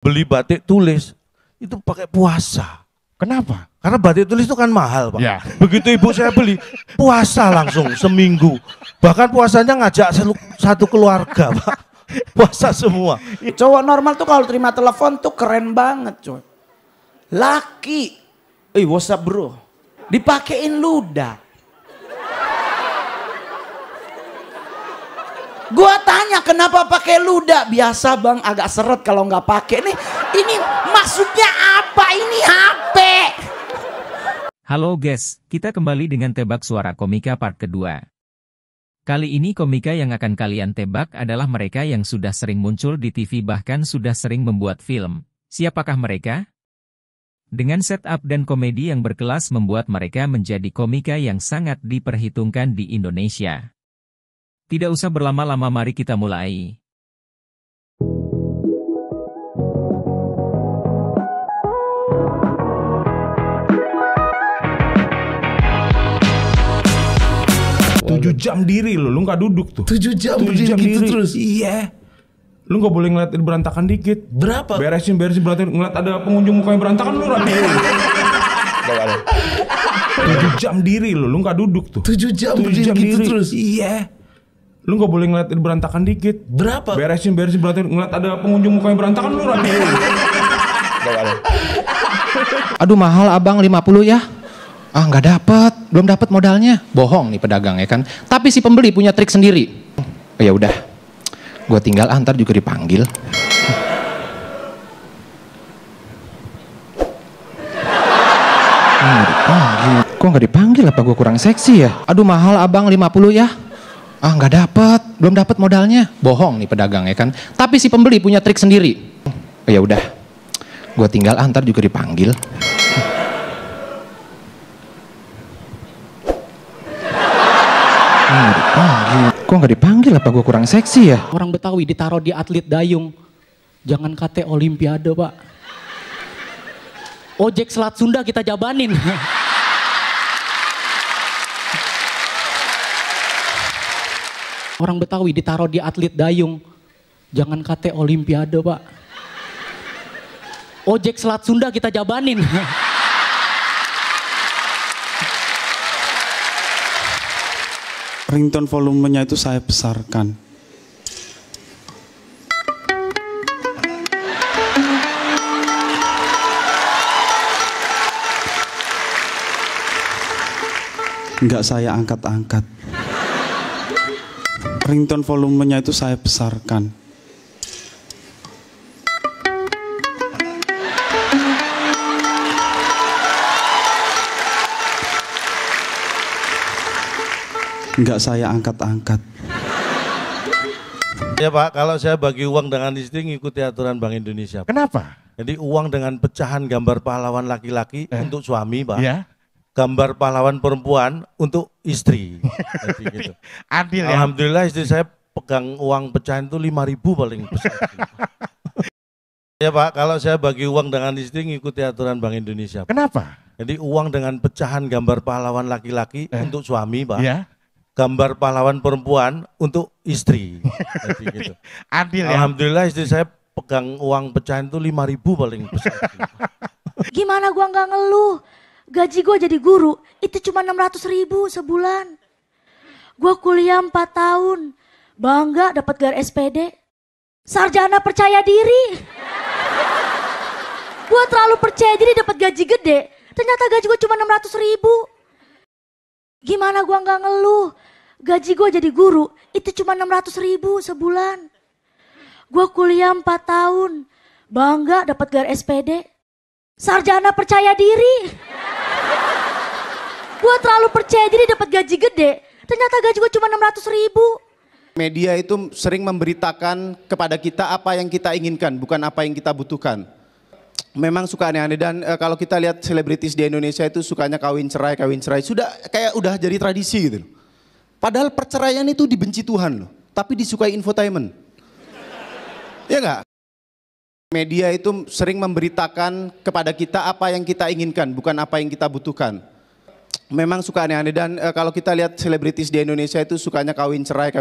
beli batik tulis itu pakai puasa. Kenapa? Karena batik tulis itu kan mahal, Pak. Ya. Begitu ibu saya beli, puasa langsung seminggu. Bahkan puasanya ngajak satu keluarga, Pak. Puasa semua. Cowok normal tuh kalau terima telepon tuh keren banget, coy. Laki, what's up bro? Dipakein ludah. Gua tanya kenapa pakai ludah? Biasa bang, agak seret kalau nggak pakai. Ini maksudnya apa? Ini HP. Halo guys, kita kembali dengan tebak suara komika part kedua. Kali ini komika yang akan kalian tebak adalah mereka yang sudah sering muncul di TV bahkan sudah sering membuat film. Siapakah mereka? Dengan setup dan komedi yang berkelas membuat mereka menjadi komika yang sangat diperhitungkan di Indonesia. Tidak usah berlama-lama, mari kita mulai. Tujuh jam diri lu nggak duduk tuh. 7 jam Tujuh jam gitu diri. terus. Iya. Lu nggak boleh ngeliat berantakan dikit. Berapa? Beresin berantakan. Ngeliat ada pengunjung mukanya berantakan lu rapiin. 7 jam diri lu nggak duduk tuh. 7 jam gitu diri. Terus. Iya. Lu nggak boleh ngeliat berantakan dikit. Berapa? Beresin berantakan. Ngeliat ada pengunjung mukanya berantakan lu rapiin. Aduh mahal abang 50 ya. Ah nggak dapet, belum dapat modalnya. Bohong nih pedagang ya kan. Tapi si pembeli punya trik sendiri. Oh, ya udah, gue tinggal antar juga dipanggil. Kok nggak dipanggil? Apa gue kurang seksi ya? Aduh mahal abang 50 ya. Ah nggak dapet, belum dapat modalnya. Bohong nih pedagang ya kan. Tapi si pembeli punya trik sendiri. Oh, ya udah, gue tinggal antar juga dipanggil. Kok nggak dipanggil? Apa gue kurang seksi ya? Orang Betawi ditaruh di atlet dayung. Jangan kate olimpiade, Pak. Ojek Selat Sunda kita jabanin. Orang Betawi ditaruh di atlet dayung. Jangan kate olimpiade, Pak. Ojek Selat Sunda kita jabanin. Ringtone volumenya itu saya besarkan. Enggak saya angkat-angkat. Ringtone volumenya itu saya besarkan. Enggak saya angkat-angkat. Ya Pak, kalau saya bagi uang dengan istri ngikuti aturan Bank Indonesia. Kenapa? Jadi uang dengan pecahan gambar pahlawan laki-laki untuk suami, Pak. Ya. Gambar pahlawan perempuan untuk istri. Jadi gitu. Adil ya. Alhamdulillah istri saya pegang uang pecahan itu 5.000 paling besar. Ya Pak, kalau saya bagi uang dengan istri ngikuti aturan Bank Indonesia. Kenapa? Jadi uang dengan pecahan gambar pahlawan laki-laki untuk suami, Pak. Ya. Gambar pahlawan perempuan untuk istri. Jadi gitu. Adil ya. Alhamdulillah istri saya pegang uang pecahan itu 5.000 paling besar. Gimana gua nggak ngeluh? Gaji gua jadi guru itu cuma 600.000 sebulan. Gua kuliah 4 tahun, bangga dapat gelar SPD. Sarjana percaya diri. Gua terlalu percaya diri dapat gaji gede. Ternyata gaji gua cuma 600.000. Gimana gua nggak ngeluh? Gaji gua jadi guru itu cuma 600.000 sebulan. Gua kuliah 4 tahun, bangga dapat gelar SPD. Sarjana percaya diri. Gua terlalu percaya diri dapat gaji gede. Ternyata gaji gua cuma 600.000. Media itu sering memberitakan kepada kita apa yang kita inginkan, bukan apa yang kita butuhkan. Memang suka aneh-aneh dan kalau kita lihat selebritis di Indonesia itu sukanya kawin cerai. Udah jadi tradisi gitu. Padahal perceraian itu dibenci Tuhan loh, tapi disukai infotainment. Ya enggak? Media itu sering memberitakan kepada kita apa yang kita inginkan, bukan apa yang kita butuhkan. Memang suka aneh-aneh dan kalau kita lihat selebritis di Indonesia itu sukanya kawin cerai.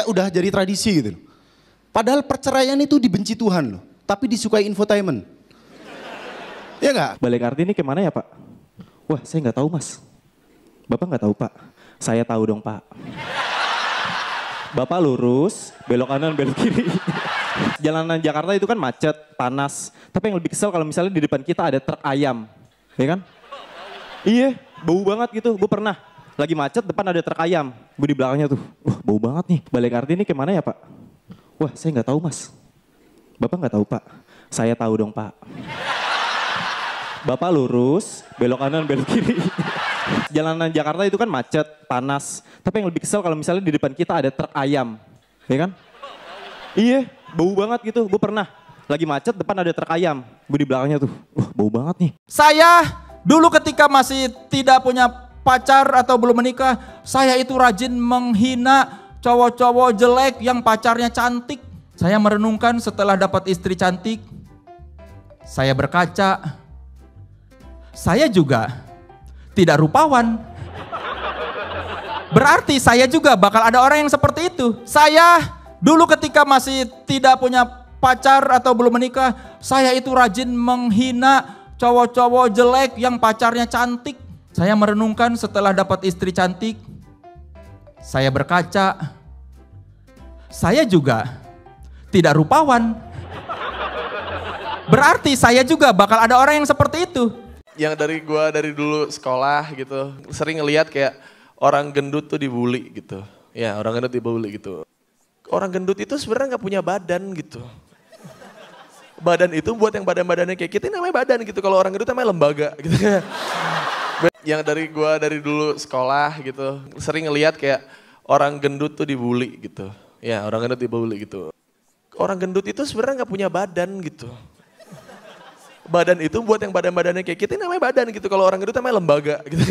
Udah jadi tradisi gitu. Padahal perceraian itu dibenci Tuhan loh, tapi disukai infotainment. Ya nggak? Balik arti ini kemana ya Pak? Wah saya nggak tahu Mas. Bapak nggak tahu Pak? Saya tahu dong Pak. Bapak lurus, belok kanan, belok kiri. Jalanan Jakarta itu kan macet, panas. Tapi yang lebih kesel kalau misalnya di depan kita ada truk ayam. Ya kan? Iya, bau banget gitu. Gue pernah lagi macet, depan ada truk ayam. Gue di belakangnya tuh, wah bau banget nih. Balik arti ini kemana ya Pak? Wah saya nggak tahu Mas. Bapak nggak tahu Pak? Saya tahu dong Pak. Bapak lurus, belok kanan, belok kiri. Jalanan Jakarta itu kan macet, panas. Tapi yang lebih kesel kalau misalnya di depan kita ada truk ayam. Ya kan? Iya, bau banget gitu. Gue pernah lagi macet, depan ada truk ayam. Gue di belakangnya tuh, wah bau banget nih. Saya dulu ketika masih tidak punya pacar atau belum menikah, saya itu rajin menghina cowok-cowok jelek yang pacarnya cantik. Saya merenungkan setelah dapat istri cantik, saya berkaca, saya juga tidak rupawan. Berarti saya juga bakal ada orang yang seperti itu. Saya dulu ketika masih tidak punya pacar atau belum menikah, saya itu rajin menghina cowok-cowok jelek yang pacarnya cantik. Saya merenungkan setelah dapat istri cantik, saya berkaca, saya juga tidak rupawan. Berarti saya juga bakal ada orang yang seperti itu. Yang dari dulu sekolah gitu, sering ngelihat kayak orang gendut tuh dibully gitu. Ya, orang gendut dibully gitu. Orang gendut itu sebenarnya nggak punya badan gitu. Badan itu buat yang badan-badannya kayak kita, namanya badan gitu. Kalau orang gendut namanya lembaga gitu. Yang dari dulu sekolah gitu, sering ngelihat kayak orang gendut tuh dibully gitu. Ya, orang gendut dibully gitu. Orang gendut itu sebenarnya nggak punya badan gitu. Badan itu buat yang badan-badannya kayak kita, namanya badan gitu. Kalau orang gendut namanya lembaga gitu.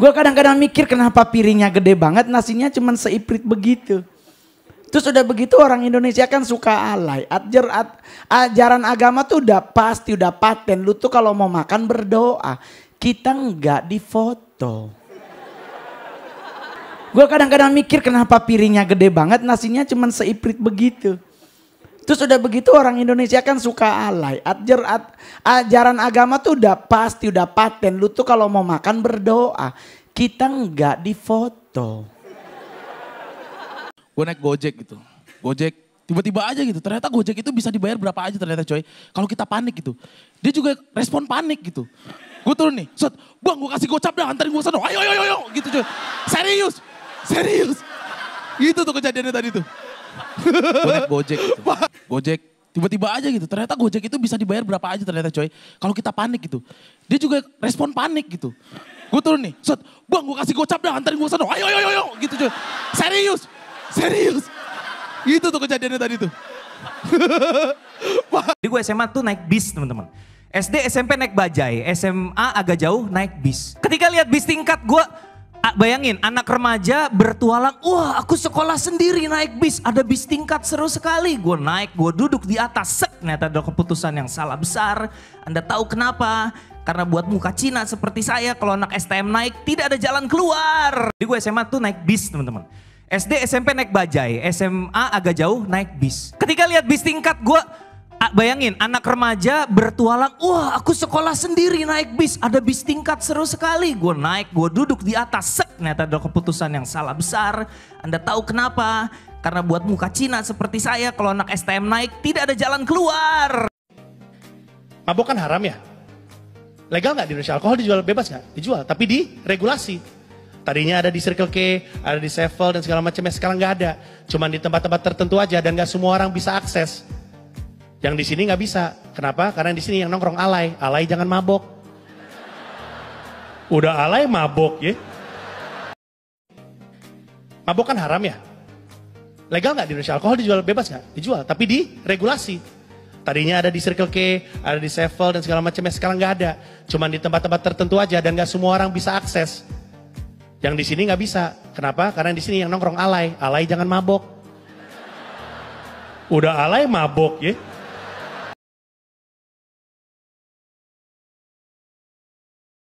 Gue kadang-kadang mikir kenapa piringnya gede banget, nasinya cuman seiprit begitu. Terus udah begitu orang Indonesia kan suka alay. Ajaran agama tuh udah pasti, udah paten. Lu tuh kalau mau makan berdoa. Kita nggak difoto. Gue kadang-kadang mikir kenapa piringnya gede banget, nasinya cuman seiprit begitu. Terus udah begitu orang Indonesia kan suka alay. Ajaran agama tuh udah pasti, udah paten. Lu tuh kalau mau makan berdoa. Kita nggak difoto. Gue naik Gojek gitu. Gojek tiba-tiba aja gitu. Ternyata Gojek itu bisa dibayar berapa aja ternyata coy. Kalau kita panik gitu. Dia juga respon panik gitu. Gue turun nih. Set, bang gue kasih gocap dah, antarin gue sana. Ayo, ayo, ayo, gitu coy. Serius. Serius. Gitu tuh kejadiannya tadi tuh. Gue naik Gojek gitu. Gojek tiba-tiba aja gitu. Ternyata Gojek itu bisa dibayar berapa aja ternyata coy. Kalau kita panik gitu. Dia juga respon panik gitu. Gue turun nih. Set, bang gue kasih gocap dah, antarin gue sana. Ayo, ayo, ayo, gitu coy. Serius. Serius. Gitu tuh kejadiannya tadi tuh. Di gue SMA tuh naik bis teman-teman. SD, SMP naik bajai, SMA agak jauh naik bis. Ketika lihat bis tingkat gue bayangin anak remaja bertualang, wah aku sekolah sendiri naik bis, ada bis tingkat seru sekali. Gue naik, gue duduk di atas, ternyata ada keputusan yang salah besar. Anda tahu kenapa? Karena buat muka Cina seperti saya, kalau anak STM naik tidak ada jalan keluar. Di gue SMA tuh naik bis teman-teman. SD, SMP naik bajai, SMA agak jauh naik bis. Ketika lihat bis tingkat gue bayangin anak remaja bertualang, wah aku sekolah sendiri naik bis, ada bis tingkat seru sekali. Gue naik, gue duduk di atas, ternyata ada keputusan yang salah besar. Anda tahu kenapa? Karena buat muka Cina seperti saya, kalau anak STM naik tidak ada jalan keluar. Mabok kan haram ya? Legal nggak di Indonesia? Alkohol dijual bebas nggak? Dijual, tapi diregulasi. Tadinya ada di Circle K, ada di Sevel dan segala macamnya, sekarang nggak ada. Cuman di tempat-tempat tertentu aja dan nggak semua orang bisa akses. Yang di sini nggak bisa. Kenapa? Karena di sini yang nongkrong alay. Alay jangan mabok. Udah alay mabok ya. Mabok kan haram ya? Legal nggak di Indonesia? Alkohol dijual bebas nggak? Dijual, tapi diregulasi. Tadinya ada di Circle K, ada di Sevel dan segala macamnya, sekarang nggak ada. Cuman di tempat-tempat tertentu aja dan nggak semua orang bisa akses. Yang di sini nggak bisa. Kenapa? Karena di sini yang nongkrong alay. Alay jangan mabok. Udah alay mabok ya.